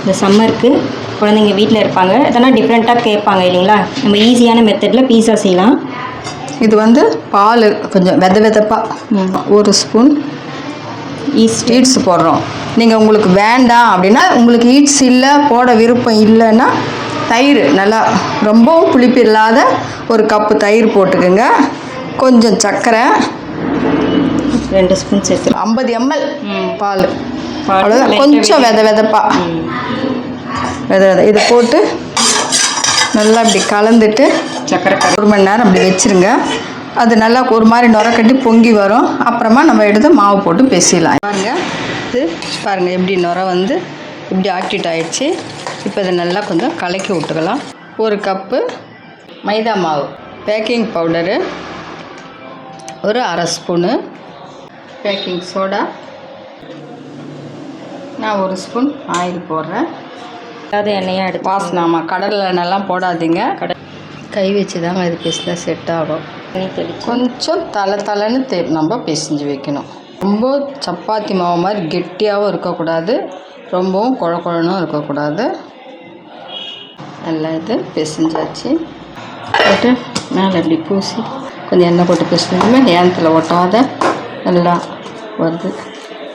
இந்த சம்மருக்கு குழந்தைங்க வீட்டில் இருப்பாங்க, அதெல்லாம் டிஃப்ரெண்ட்டாக கேட்பாங்க இல்லைங்களா? நம்ம ஈஸியான மெத்தடில் பீஸா செய்யலாம். இது வந்து பால் கொஞ்சம் வெதப்பாக 1 ஸ்பூன் ஈட்ஸ் போடுறோம். நீங்கள் உங்களுக்கு வேண்டாம் அப்படின்னா, உங்களுக்கு ஈட்ஸ் இல்லை போட விருப்பம் இல்லைன்னா தயிர் நல்லா ரொம்பவும் புளிப்பு இல்லாத 1 கப்பு தயிர் போட்டுக்குங்க. கொஞ்சம் சர்க்கரை 2 ஸ்பூன் சேர்த்து 50 ml பால் அவ்வளோதான். கொஞ்சம் வெதப்பா இதை போட்டு நல்லா இப்படி கலந்துட்டு சர்க்கரை 1 மணி நேரம் அப்படி வச்சுருங்க. அது நல்லா ஒரு மாதிரி நுரக்கட்டி பொங்கி வரும். அப்புறமா நம்ம எடுத்து மாவு போட்டு பேசிடலாம். பாருங்கள் எப்படி நுர வந்து இப்படி ஆக்டிவேட் ஆகிடுச்சு. இப்போ இதை நல்லா கொஞ்சம் கலக்கி விட்டுக்கலாம். 1 கப்பு மைதா மாவு, baking powder 1/2 spoon, baking soda, நான் 1 ஸ்பூன் ஆயில் போடுறேன். அதாவது எண்ணெயாக எடுத்து வாசனாமா கடலை எண்ணெய்லாம் போடாதீங்க. கை வச்சு தாங்க இது பேசினா செட் ஆகும். கொஞ்சம் தலைன்னு நம்ம பிசைஞ்சு வைக்கணும். ரொம்ப சப்பாத்தி மாவு மாதிரி கெட்டியாகவும் இருக்கக்கூடாது, ரொம்பவும் குழக்குழனும் இருக்கக்கூடாது. நல்லா இது பிசைஞ்சாச்சு. போட்டு மேலே இப்படி பூசி கொஞ்சம் எண்ணெய் போட்டு பிசைஞ்சுமே நேரத்தில் ஒட்டாத நல்லா வருது.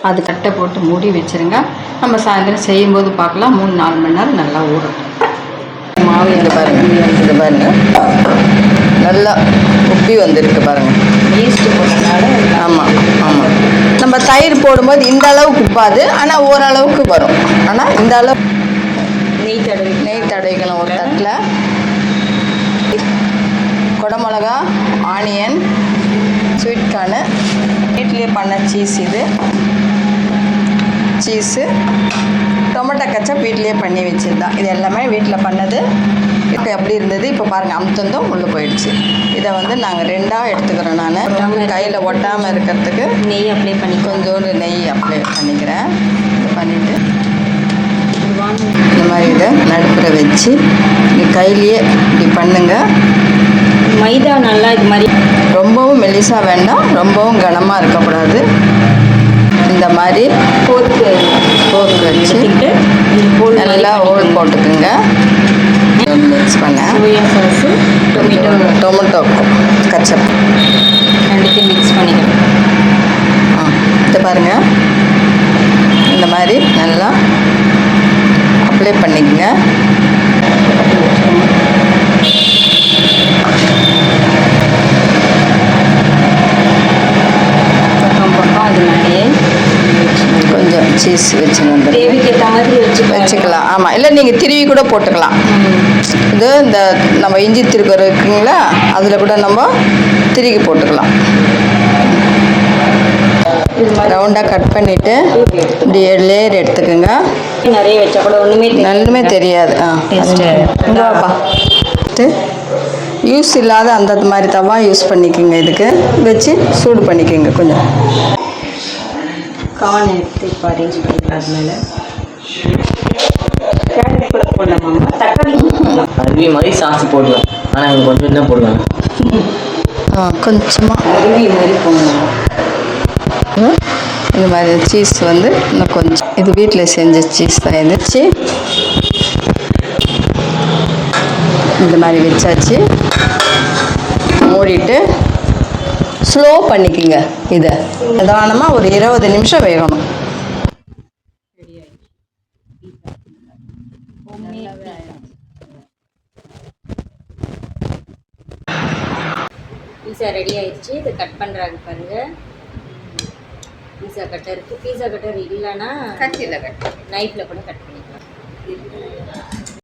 அது கட்டை போட்டு மூடி வச்சுருங்க. நம்ம சாயந்தரம் செய்யும்போது பார்க்கலாம். 3-4 மணி நேரம் நல்லா ஊறட்டும். மாவு இது பாருங்கள் நல்லா உப்பி வந்துருக்கு பாருங்கள். ஈஸ்ட் போட்டனால. ஆமாம். நம்ம தயிர் போடும்போது இந்த அளவுக்கு உப்பாது, ஆனால் ஓரளவுக்கு வரும். ஆனால் இந்த அளவு நெய் தடவிக்கலாம். ஒரு தட்டில் குடமிளகா, ஆனியன், ஸ்வீட் கார்னு, வீட்லேயே பண்ண சீஸ், இது சீஸு, டொமேட்டோ கச்சப் வீட்லேயே பண்ணி வச்சுருந்தான். இது எல்லாமே வீட்டில் பண்ணது. இப்போ எப்படி இருந்தது இப்போ பாருங்கள், அமுத்தந்தும் உள்ளே போயிடுச்சு. இதை வந்து நாங்கள் 2ஆக எடுத்துக்கிறோம். நான் கையில் ஒட்டாமல் இருக்கிறதுக்கு நெய் அப்ளை பண்ணி கொஞ்சோண்டு நெய் அப்ளை பண்ணிக்கிறேன். பண்ணிவிட்டு இந்த மாதிரி இதை நடுப்புற வச்சு இப்படி கையிலேயே இப்படி பண்ணுங்கள். மைதா நல்லா இது மாதிரி ரொம்பவும் மெலிசாக வேண்டாம், ரொம்பவும் கனமாக இருக்கக்கூடாது. இந்த மாதிரி போர்க்கு வச்சு நல்லா ஹோல் போட்டுக்குங்க. மிக்ஸ் பண்ண சோயா சாஸு, டொமேட்டோ கச்சப் ரெண்டுத்தையும் மிக்ஸ் பண்ணிக்கணும். இதை பாருங்கள், இந்த மாதிரி நல்லா அப்ளை பண்ணிக்கங்க. பக்கம் அது மாதிரியே கொஞ்சம் சீஸ் வச்சுங்க. தேவைக்கு ஏற்ற மாதிரி வச்சுக்கலாம். ஆமாம், இல்லை நீங்கள் திருவி கூட போட்டுக்கலாம். இது இந்த நம்ம இஞ்சி திருக்குற இருக்குங்களா, அதில் கூட நம்ம திருகி போட்டுக்கலாம். ரவுண்டாக கட் பண்ணிவிட்டு இப்படி லேயர் எடுத்துக்கோங்க. நிறைய வச்சா கூட ஒன்றுமே தெரியாது. இங்கேப்பா யூஸ் இல்லாத அந்த மாதிரி தவா யூஸ் பண்ணிக்கோங்க. இதுக்கு வச்சு சூடு பண்ணிக்கோங்க. கொஞ்சம் கார்ன் எடுத்து இப்போ அரேஞ்ச் பண்ணிக்கலாம். அது மேலே கேரட் கூட போடலாமா? தக்காளி அருவி மாதிரி சாஸ் போடுவேன், ஆனால் இங்கே கொஞ்சம் தான் போடுவேன். கொஞ்சமாக அருவி மாதிரி போடணும். இந்த மாதிரி சீஸ் வந்து இன்னும் கொஞ்சம், இது வீட்டில் செஞ்ச சீஸ் தான் இருந்துச்சு. இந்த மாதிரி வச்சாச்சு. மூடிட்டு ஸ்லோ பண்ணிக்கோங்க. இதை நிதானமாக ஒரு 20 நிமிஷம் வேகணும். பீஸா ரெடி ஆயிடுச்சு. இதை கட் பண்ணுறாங்க பாருங்கள். பீஸா கட்டர் இருக்குது. பீஸா கட்டர் இல்லைன்னா கத்தியில் நைஃப்பில் கூட கட் பண்ணிக்கலாம்.